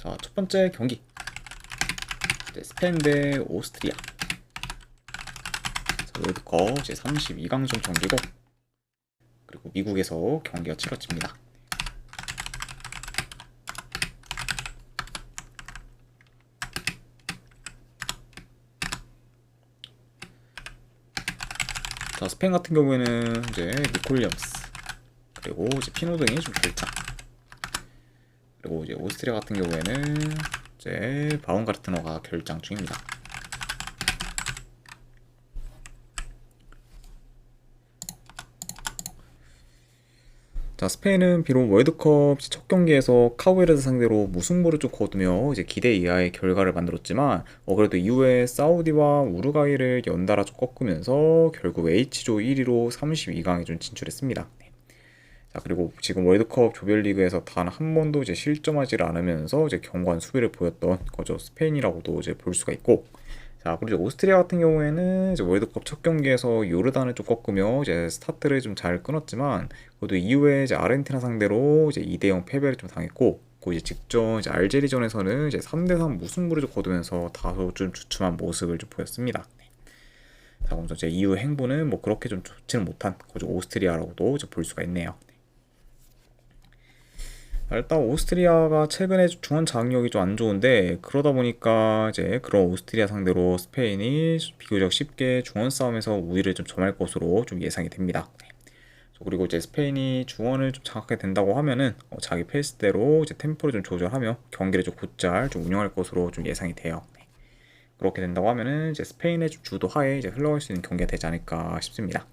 자, 첫 번째 경기. 스페인 대 오스트리아. 월드컵 제 32강전 경기고, 그리고 미국에서 경기가 치러집니다. 자, 스페인 같은 경우에는 이제 니콜 윌리엄스, 그리고 이제 피노 등이 좀 결장. 그리고 이제 오스트리아 같은 경우에는 이제 바움가르트너가 결장 중입니다. 자, 스페인은 비록 월드컵 첫 경기에서 카보베르데 상대로 무승부를 좀 거두며 이제 기대 이하의 결과를 만들었지만, 그래도 이후에 사우디와 우루과이를 연달아 좀 꺾으면서 결국 H조 1위로 32강에 좀 진출했습니다. 자, 그리고 지금 월드컵 조별리그에서 단 한 번도 이제 실점하지 않으면서 이제 견고한 수비를 보였던 거죠. 스페인이라고도 이제 볼 수가 있고. 자, 그리고 이제 오스트리아 같은 경우에는 이제 월드컵 첫 경기에서 요르단을 좀 꺾으며 이제 스타트를 좀 잘 끊었지만, 그래도 이후에 이제 아르헨티나 상대로 이제 2대0 패배를 좀 당했고, 그 이제 직전 이제 알제리전에서는 이제 3대3 무승부를 좀 거두면서 다소 좀 주춤한 모습을 좀 보였습니다. 자, 그럼 이제 이후 행보는 뭐 그렇게 좀 좋지는 못한 거죠. 오스트리아라고도 이제 볼 수가 있네요. 일단 오스트리아가 최근에 중원 장악력이 좀 안 좋은데, 그러다 보니까 이제 그런 오스트리아 상대로 스페인이 비교적 쉽게 중원 싸움에서 우위를 좀 점할 것으로 좀 예상이 됩니다. 그리고 이제 스페인이 중원을 좀 장악하게 된다고 하면은 자기 페이스대로 이제 템포를 좀 조절하며 경기를 좀 곧잘 좀 운영할 것으로 좀 예상이 돼요. 그렇게 된다고 하면은 이제 스페인의 좀 주도하에 이제 흘러갈 수 있는 경기가 되지 않을까 싶습니다.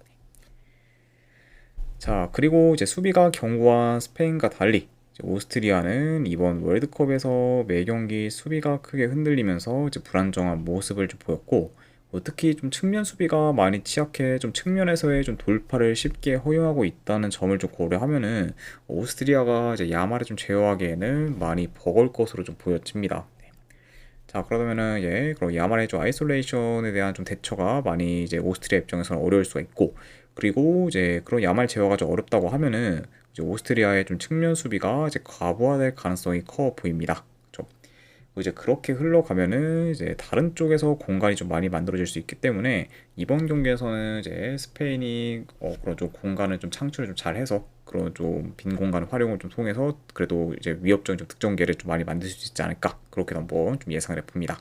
자, 그리고 이제 수비가 견고한 스페인과 달리 이제 오스트리아는 이번 월드컵에서 매 경기 수비가 크게 흔들리면서 이제 불안정한 모습을 좀 보였고, 특히 좀 측면 수비가 많이 취약해 좀 측면에서의 좀 돌파를 쉽게 허용하고 있다는 점을 좀 고려하면은 오스트리아가 이제 야말을 좀 제어하기에는 많이 버거울 것으로 좀 보여집니다. 자, 그러면은 그럼 야말의 좀 아이솔레이션에 대한 좀 대처가 많이 이제 오스트리아 입장에서는 어려울 수가 있고, 그리고 이제 그런 야말 제어가 좀 어렵다고 하면은 이제 오스트리아의 좀 측면 수비가 이제 과부하될 가능성이 커 보입니다. 좀 이제 그렇게 흘러가면은 이제 다른 쪽에서 공간이 좀 많이 만들어질 수 있기 때문에 이번 경기에서는 이제 스페인이 그런 좀 공간을 좀 창출을 좀 잘해서 그런 좀 빈 공간 활용을 좀 통해서 그래도 이제 위협적인 좀 득점계를 좀 많이 만들 수 있지 않을까, 그렇게 한번 좀 예상을 해봅니다.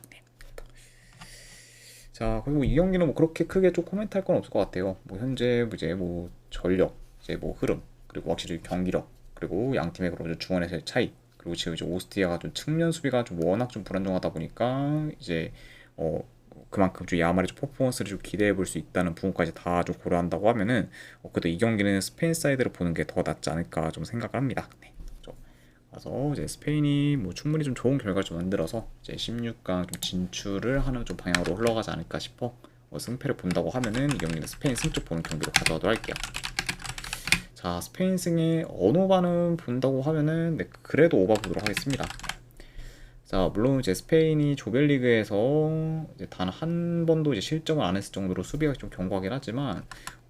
자, 그리고 이 경기는 뭐 그렇게 크게 좀 코멘트할 건 없을 것 같아요. 뭐 현재 이제 뭐 전력, 이제 뭐 흐름, 그리고 확실히 경기력, 그리고 양 팀의 그런 좀 중원에서의 차이, 그리고 지금 이제 오스트리아가 좀 측면 수비가 좀 워낙 좀 불안정하다 보니까 이제 어 그만큼 좀 야말의 좀 퍼포먼스를 좀 기대해 볼 수 있다는 부분까지 다 좀 고려한다고 하면은 그래도 이 경기는 스페인 사이드를 보는 게 더 낫지 않을까 좀 생각을 합니다. 네. 그래서 이제 스페인이 뭐 충분히 좀 좋은 결과를 좀 만들어서 이제 16강 좀 진출을 하는 좀 방향으로 흘러가지 않을까 싶어 승패를 본다고 하면은 이 경기는 스페인 승쪽 보는 경기로 가져가도록 할게요. 자, 스페인 승에 어느 반응 본다고 하면은 네, 그래도 오바 보도록 하겠습니다. 자, 물론 이제 스페인이 조별리그에서 이제 단 한 번도 이제 실점을 안 했을 정도로 수비가 좀 견고하긴 하지만,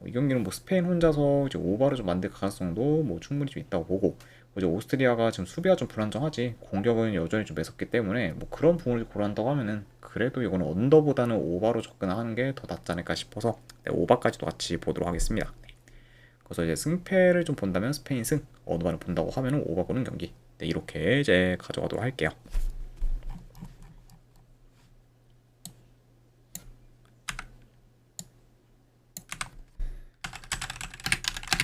이 경기는 뭐 스페인 혼자서 이제 오버를 좀 만들 가능성도 뭐 충분히 좀 있다고 보고, 이제 오스트리아가 지금 수비가 좀 불안정하지 공격은 여전히 좀 매섭기 때문에 뭐 그런 부분을 고려한다고 하면은 그래도 이거는 언더보다는 오버로 접근하는 게 더 낫지 않을까 싶어서 네, 오버까지도 같이 보도록 하겠습니다. 네. 그래서 이제 승패를 좀 본다면 스페인 승, 어느 반을 본다고 하면은 오버 보는 경기. 네, 이렇게 이제 가져가도록 할게요.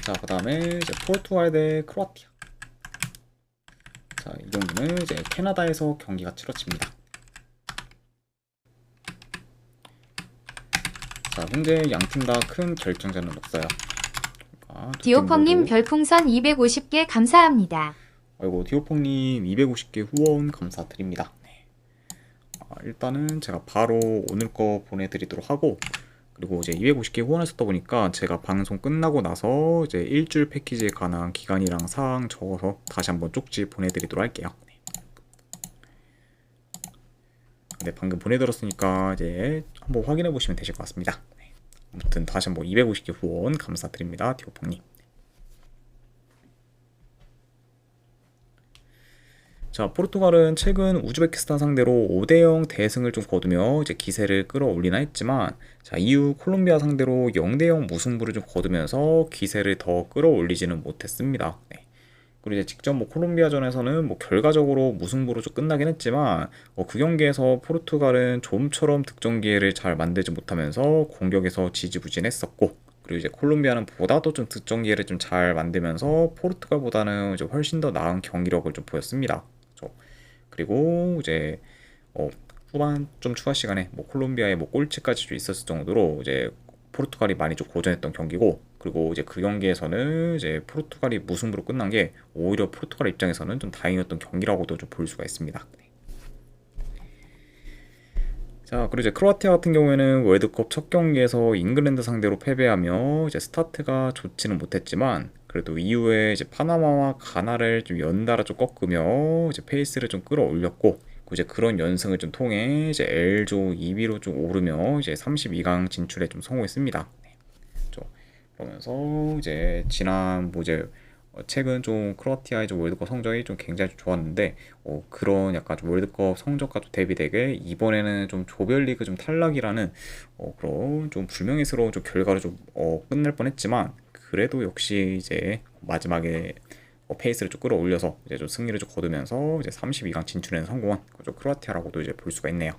자, 그 다음에 이제 포르투갈 대 크로아티아. 자, 이 경기는 이제 캐나다에서 경기가 치러집니다. 자, 현재 양 팀 다 큰 결정자는 없어요. 두 팀 디오펑님 모두. 별풍선 250개 감사합니다. 아이고, 디오퐁님 250개 후원 감사드립니다. 네. 일단은 제가 바로 오늘 거 보내드리도록 하고, 그리고 이제 250개 후원하셨다 보니까 제가 방송 끝나고 나서 이제 일주일 패키지에 관한 기간이랑 사항 적어서 다시 한번 쪽지 보내드리도록 할게요. 네, 방금 보내드렸으니까 이제 한번 확인해 보시면 되실 것 같습니다. 네. 아무튼 다시 한번 250개 후원 감사드립니다, 디오펑님. 자, 포르투갈은 최근 우즈베키스탄 상대로 5대0 대승을 좀 거두며 이제 기세를 끌어올리나 했지만, 자, 이후 콜롬비아 상대로 0대0 무승부를 좀 거두면서 기세를 더 끌어올리지는 못했습니다. 네. 그리고 이제 직접 뭐 콜롬비아전에서는 뭐 결과적으로 무승부로 좀 끝나긴 했지만, 그 경기에서 포르투갈은 좀처럼 득점 기회를 잘 만들지 못하면서 공격에서 지지부진했었고, 그리고 이제 콜롬비아는 보다도 좀 득점 기회를 좀 잘 만들면서 포르투갈보다는 이제 훨씬 더 나은 경기력을 좀 보였습니다. 그렇죠? 그리고 이제 어, 후반 좀 추가 시간에 뭐 콜롬비아의 뭐 골치까지 좀 있었을 정도로 이제 포르투갈이 많이 좀 고전했던 경기고, 그리고 이제 그 경기에서는 이제 포르투갈이 무승부로 끝난 게 오히려 포르투갈 입장에서는 좀 다행이었던 경기라고도 좀 볼 수가 있습니다. 자, 그리고 이제 크로아티아 같은 경우에는 월드컵 첫 경기에서 잉글랜드 상대로 패배하며 이제 스타트가 좋지는 못했지만, 그래도 이후에 이제 파나마와 가나를 좀 연달아 좀 꺾으며 이제 페이스를 좀 끌어올렸고, 이제 그런 연승을 좀 통해 이제 L조 2위로 좀 오르며 이제 32강 진출에 좀 성공했습니다. 좀 그러면서 이제 지난 뭐 이제 최근 좀 크로아티아의 좀 월드컵 성적이 좀 굉장히 좀 좋았는데, 그런 약간 좀 월드컵 성적과 좀 대비되게 이번에는 좀 조별리그 좀 탈락이라는 그런 좀 불명예스러운 좀 결과로 좀 끝날 뻔했지만, 그래도 역시 이제 마지막에 페이스를 좀 끌어올려서 이제 좀 승리를 좀 거두면서 이제 32강 진출에 성공한 그죠 크로아티아라고도 이제 볼 수가 있네요.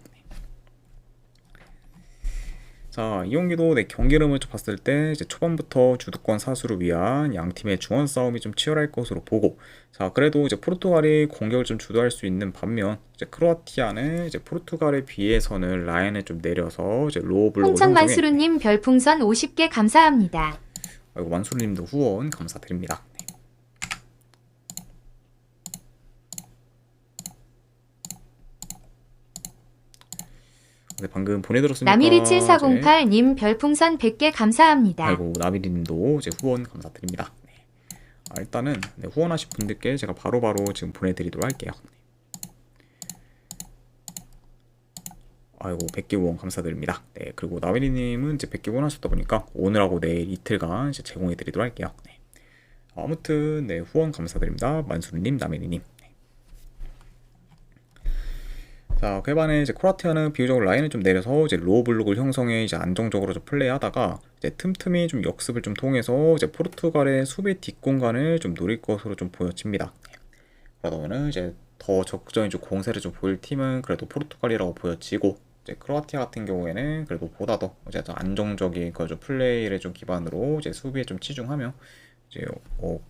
자, 이 경기도 내 경기 흐름을 좀 봤을 때 이제 초반부터 주도권 사수를 위한 양 팀의 중원 싸움이 좀 치열할 것으로 보고, 자, 그래도 이제 포르투갈이 공격을 좀 주도할 수 있는 반면 이제 크로아티아는 이제 포르투갈에 비해서는 라인을 좀 내려서 이제 로우 블록을 형성해. 홍천만수르님 별풍선 50개 감사합니다. 아이고, 만수르님도 후원 감사드립니다. 네, 방금 보내들었으니까 나미리 이제 7408님 별풍선 100개 감사합니다. 아이고, 나비리님도 이제 후원 감사드립니다. 네. 일단은 네, 후원하신 분들께 제가 바로바로 지금 보내드리도록 할게요. 아이고, 100개 후원 감사드립니다. 네, 그리고 나비리님은 이제 100개 후원하셨다 보니까 오늘하고 내일 이틀간 이제 제공해드리도록 할게요. 네. 아무튼 네, 후원 감사드립니다. 만수르님, 나미리님. 자, 그에 반해 이제 크로아티아는 비교적 라인을 좀 내려서 이제 로우 블록을 형성해 이제 안정적으로 좀 플레이하다가 이제 틈틈이 좀 역습을 좀 통해서 이제 포르투갈의 수비 뒷공간을 좀 노릴 것으로 좀 보여집니다. 그러다 보면 이제 더 적극적인 좀 공세를 좀 보일 팀은 그래도 포르투갈이라고 보여지고, 이제 크로아티아 같은 경우에는 그래도 보다 더 이제 좀 안정적인 그좀 플레이를 좀 기반으로 이제 수비에 좀 치중하며 이제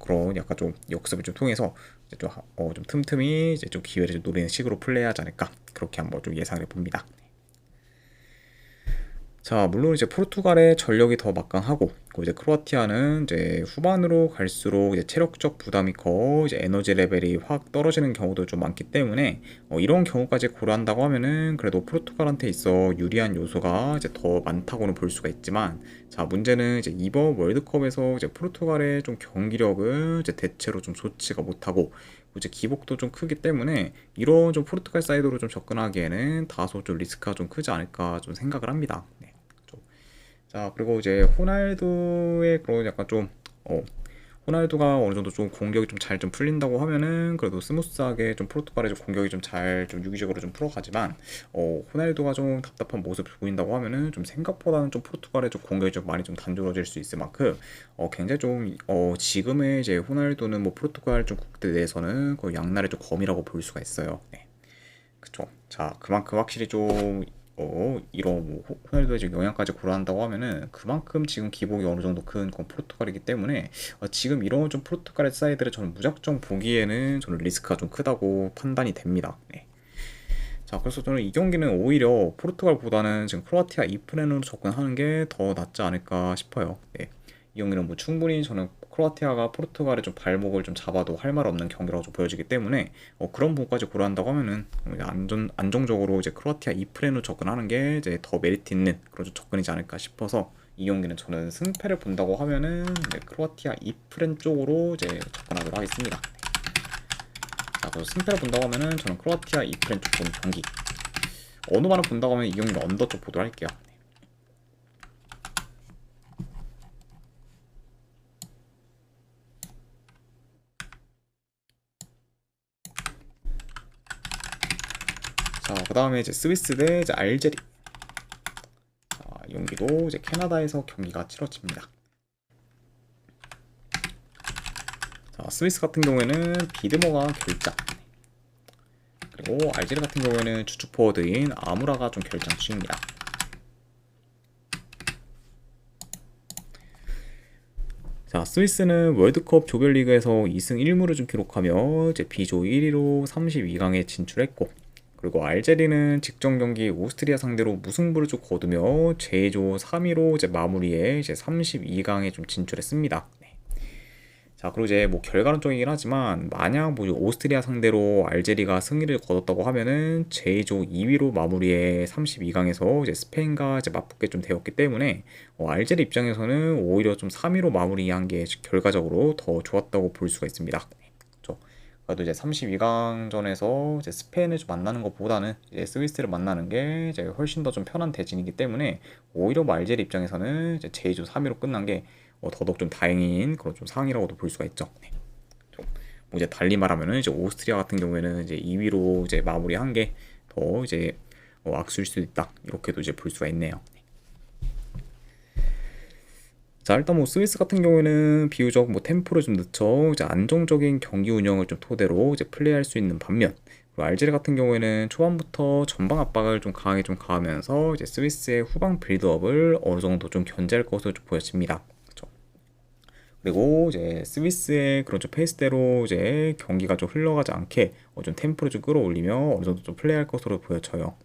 그런 약간 좀 역습을 좀 통해서 이제 좀 틈틈이 이제 좀 기회를 좀 노리는 식으로 플레이하지 않을까, 그렇게 한번 좀 예상을 해봅니다. 자, 물론 이제 포르투갈의 전력이 더 막강하고, 그리고 이제 크로아티아는 이제 후반으로 갈수록 이제 체력적 부담이 커 이제 에너지 레벨이 확 떨어지는 경우도 좀 많기 때문에 이런 경우까지 고려한다고 하면은 그래도 포르투갈한테 있어 유리한 요소가 이제 더 많다고는 볼 수가 있지만, 자, 문제는 이제 이번 월드컵에서 이제 포르투갈의 좀 경기력은 이제 대체로 좀 좋지가 못하고, 이제 기복도 좀 크기 때문에 이런 좀 포르투갈 사이드로 좀 접근하기에는 다소 좀 리스크가 좀 크지 않을까 좀 생각을 합니다. 네. 자, 그리고 이제 호날두의 그런 약간 좀 호날두가 어느 정도 좀 공격이 좀 잘 좀 풀린다고 하면은 그래도 스무스하게 좀 포르투갈의 좀 공격이 좀 잘 좀 유기적으로 좀 풀어가지만, 호날두가 좀 답답한 모습을 보인다고 하면은 좀 생각보다는 좀 포르투갈의 좀 공격이 좀 많이 좀 단조로워질 수 있을 만큼 굉장히 좀 지금의 이제 호날두는 뭐 포르투갈 좀 국대 내에서는 거의 양날의 좀 검이라고 볼 수가 있어요. 네. 그쵸. 자, 그만큼 확실히 좀 이런 뭐 호날두의 지금 영향까지 고려한다고 하면은 그만큼 지금 기복이 어느 정도 큰 건 포르투갈이기 때문에 지금 이런 좀 포르투갈의 사이드를 저는 무작정 보기에는 저는 리스크가 좀 크다고 판단이 됩니다. 네. 자, 그래서 저는 이 경기는 오히려 포르투갈보다는 지금 크로아티아 이 플랜으로 접근하는 게 더 낫지 않을까 싶어요. 네. 이 경기는 뭐 충분히 저는 크로아티아가 포르투갈의 좀 발목을 좀 잡아도 할 말 없는 경기라고 좀 보여지기 때문에 그런 부분까지 고려한다고 하면은 이제 안정적으로 이제 크로아티아 이 플랜으로 접근하는 게 이제 더 메리트 있는 그런 좀 접근이지 않을까 싶어서, 이 경기는 저는 승패를 본다고 하면은 이제 크로아티아 이 플랜 쪽으로 이제 접근하도록 하겠습니다. 자, 그래서 승패를 본다고 하면은 저는 크로아티아 이 플랜 쪽 보는 경기, 어느 반을 본다고 하면 이 경기는 언더 쪽 보도록 할게요. 자, 그 다음에 이제 스위스 대 이제 알제리. 자, 이 경기도 이제 캐나다에서 경기가 치러집니다. 자, 스위스 같은 경우에는 비드머가 결장. 그리고 알제리 같은 경우에는 주축 포워드인 아무라가 좀 결장 중입니다. 자, 스위스는 월드컵 조별리그에서 2승 1무를 좀 기록하며 이제 B조 1위로 32강에 진출했고, 그리고 알제리는 직전 경기 오스트리아 상대로 무승부를 좀 거두며 제2조 3위로 이제 마무리해 이제 32강에 좀 진출했습니다. 자, 그리고 이제 뭐 결과론적이긴 하지만 만약 뭐 오스트리아 상대로 알제리가 승리를 거뒀다고 하면은 제2조 2위로 마무리해 32강에서 이제 스페인과 이제 맞붙게 좀 되었기 때문에 알제리 입장에서는 오히려 좀 3위로 마무리한 게 결과적으로 더 좋았다고 볼 수가 있습니다. 그렇죠. 그래도 이제 32강전에서 이제 스페인을 좀 만나는 것보다는 이제 스위스를 만나는 게 이제 훨씬 더 좀 편한 대진이기 때문에 오히려 뭐 알제리 입장에서는 이제 제2조 3위로 끝난 게 더더욱 좀 다행인 그런 좀 상황이라고도 볼 수가 있죠. 뭐 이제 달리 말하면은 이제 오스트리아 같은 경우에는 이제 2위로 이제 마무리한 게 더 이제 악수일 수도 있다, 이렇게도 이제 볼 수가 있네요. 자, 일단 뭐 스위스 같은 경우에는 비교적 뭐 템포를 좀 늦춰 이제 안정적인 경기 운영을 좀 토대로 이제 플레이할 수 있는 반면, 그리고 알제리 같은 경우에는 초반부터 전방 압박을 좀 강하게 좀 가하면서 이제 스위스의 후방 빌드업을 어느 정도 좀 견제할 것으로 좀 보여집니다. 그리고 이제 스위스의 그런 좀 페이스대로 이제 경기가 좀 흘러가지 않게 좀 템포를 좀 끌어올리며 어느 정도 좀 플레이할 것으로 보여져요.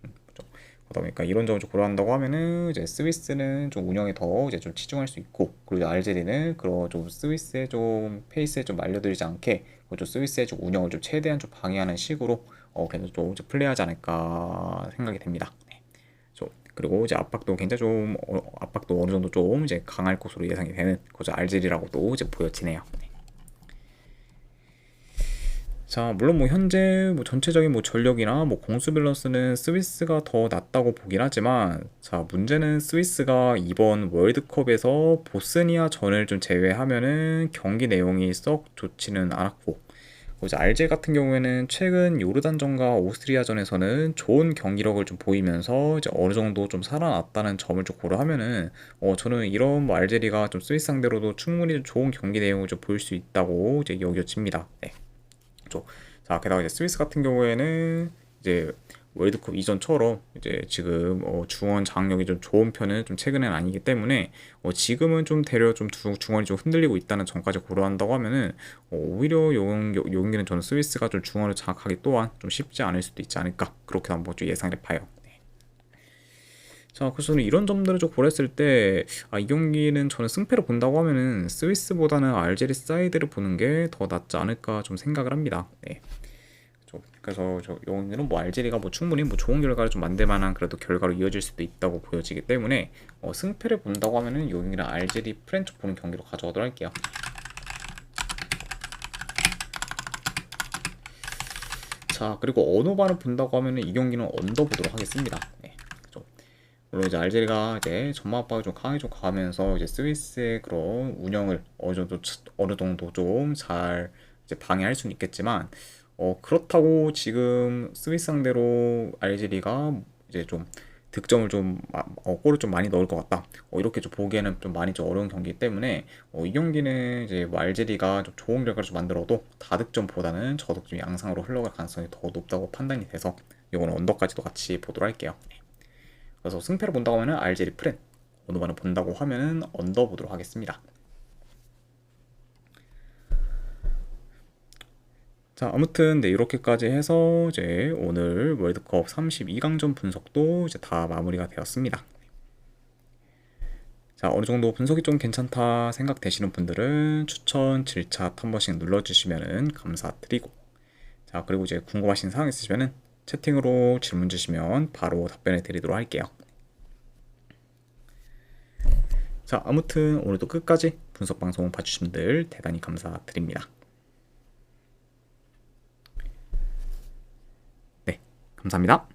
그렇죠. 그러다 보니까 이런 점을 좀 고려한다고 하면은 이제 스위스는 좀 운영에 더 이제 좀 치중할 수 있고, 그리고 알제리는 그런 좀 스위스의 좀 페이스에 좀 말려들지 않게 좀 스위스의 좀 운영을 좀 최대한 좀 방해하는 식으로 굉장히 좀 플레이하지 않을까 생각이 됩니다. 그리고 이제 압박도 굉장히 좀 압박도 어느 정도 좀 이제 강할 것으로 예상이 되는 그저 알제리라고도 이제 보여지네요. 자, 물론 뭐 현재 뭐 전체적인 뭐 전력이나 뭐 공수 밸런스는 스위스가 더 낫다고 보긴 하지만, 자, 문제는 스위스가 이번 월드컵에서 보스니아전을 좀 제외하면은 경기 내용이 썩 좋지는 않았고, 이제 알제 같은 경우에는 최근 요르단전과 오스트리아전에서는 좋은 경기력을 좀 보이면서 이제 어느 정도 좀 살아났다는 점을 좀 고려하면은 저는 이런 뭐 알제리가 좀 스위스 상대로도 충분히 좋은 경기 내용을 좀 보일 수 있다고 이제 여겨집니다. 네. 그렇죠. 자, 게다가 이제 스위스 같은 경우에는 이제 월드컵 이전처럼 이제 지금 중원 장악력이 좀 좋은 편은 좀 최근엔 아니기 때문에 지금은 좀 대려 좀 중원이 좀 흔들리고 있다는 점까지 고려한다고 하면은 오히려 요 경기는 저는 스위스가 좀 중원을 장악하기 또한 좀 쉽지 않을 수도 있지 않을까, 그렇게 한번 좀 예상을 해봐요. 네. 자, 그래서 저는 이런 점들을 좀 고려했을 때 이 경기는 저는 승패를 본다고 하면은 스위스보다는 알제리 사이드를 보는 게 더 낫지 않을까 좀 생각을 합니다. 네. 그래서 저 여기는 뭐 알제리가 뭐 충분히 뭐 좋은 결과를 좀 만들 만한 그래도 결과로 이어질 수도 있다고 보여지기 때문에 승패를 본다고 하면은 여기는 알제리 프렌치 보는 경기로 가져가도록 할게요. 자, 그리고 언어반을 본다고 하면은 이 경기는 언더 보도록 하겠습니다. 네, 그렇죠. 물론 이제 알제리가 이제 전방 압박을 좀 강하게 좀 가하면서 이제 스위스의 그런 운영을 어느 정도 좀 잘 이제 방해할 수는 있겠지만, 그렇다고 지금 스위스 상대로 알제리가 이제 좀 득점을 좀 골을 좀 많이 넣을 것 같다, 이렇게 좀 보기에는 좀 많이 좀 어려운 경기이기 때문에 이 경기는 이제 뭐 알제리가 좀 좋은 결과를 좀 만들어도 다득점보다는 저득점 양상으로 흘러갈 가능성이 더 높다고 판단이 돼서 이거는 언더까지도 같이 보도록 할게요. 그래서 승패를 본다고 하면은 알제리 프렌, 언어반을 본다고 하면은 언더 보도록 하겠습니다. 자, 아무튼 네, 이렇게까지 해서 이제 오늘 월드컵 32강전 분석도 이제 다 마무리가 되었습니다. 자, 어느 정도 분석이 좀 괜찮다 생각되시는 분들은 추천 질차 한 번씩 눌러주시면 감사드리고, 자, 그리고 이제 궁금하신 사항 있으시면 채팅으로 질문 주시면 바로 답변해 드리도록 할게요. 자, 아무튼 오늘도 끝까지 분석 방송 봐주신 분들 대단히 감사드립니다. 감사합니다.